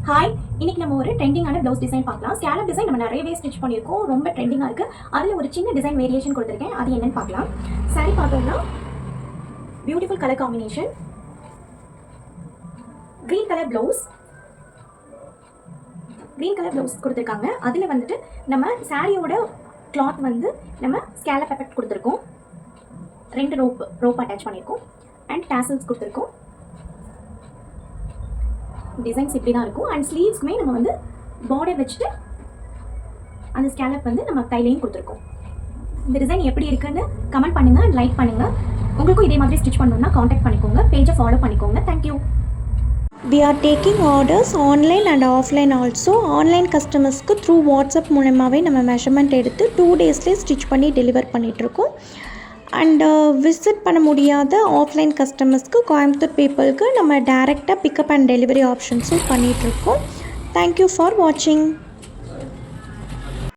Hi, இன்னைக்கு நம்ம ஒரு ட்ரெண்டிங்கான ப்ளவுஸ் டிசைன் பார்க்கலாம். ஸ்கேலப் டிசைன் நம்ம நிறையவே ஸ்டிச் பண்ணியிருக்கோம். ரொம்ப ட்ரெண்டிங்காக இருக்குது. அதில் ஒரு சின்ன டிசைன் வேரியேஷன் கொடுத்துருக்கேன். அது என்னன்னு பார்க்கலாம். சாரி பார்த்தோம்னா beautiful colour combination, green colour blouse கொடுத்துருக்காங்க. அதில் வந்துட்டு நம்ம சாரியோட கிளாத் வந்து நம்ம ஸ்கேலப் எஃபெக்ட் கொடுத்துருக்கோம். 2 ரோப் அட்டாச் பண்ணியிருக்கோம் அண்ட் டாசல்ஸ் கொடுத்துருக்கோம். டிசைன்ஸ் இப்படி தான் இருக்கும். அண்ட் ஸ்லீவ்ஸ்க்குமே நம்ம வந்து பார்டர் வச்சுட்டு அந்த ஸ்கேலப் வந்து நம்ம கையிலையும் கொடுத்துருக்கோம். இந்த டிசைன் எப்படி இருக்குன்னு கமெண்ட் பண்ணுங்கள் அண்ட் லைக் பண்ணுங்கள். உங்களுக்கும் இதே மாதிரி ஸ்டிச் பண்ணணும்னா காண்டாக்ட் பண்ணிக்கோங்க, பேஜை ஃபாலோ பண்ணிக்கோங்க. Thank you. We are taking orders online and offline also. Online கஸ்டமர்ஸ்க்கு த்ரூ வாட்ஸ்அப் மூலமாகவே நம்ம மெஷர்மெண்ட் எடுத்து 2 டேஸ்லேயே ஸ்டிச் பண்ணி டெலிவர் பண்ணிகிட்ருக்கோம். அண்ட் விசிட் பண்ண முடியாத ஆஃப்லைன் கஸ்டமர்ஸ்க்கு, கோயம்புத்தூர் பீப்புளுக்கு நம்ம டைரெக்டாக பிக்கப் அண்ட் டெலிவரி ஆப்ஷன்ஸும் பண்ணிகிட்ருக்கோம். தேங்க்யூ ஃபார் வாட்சிங்.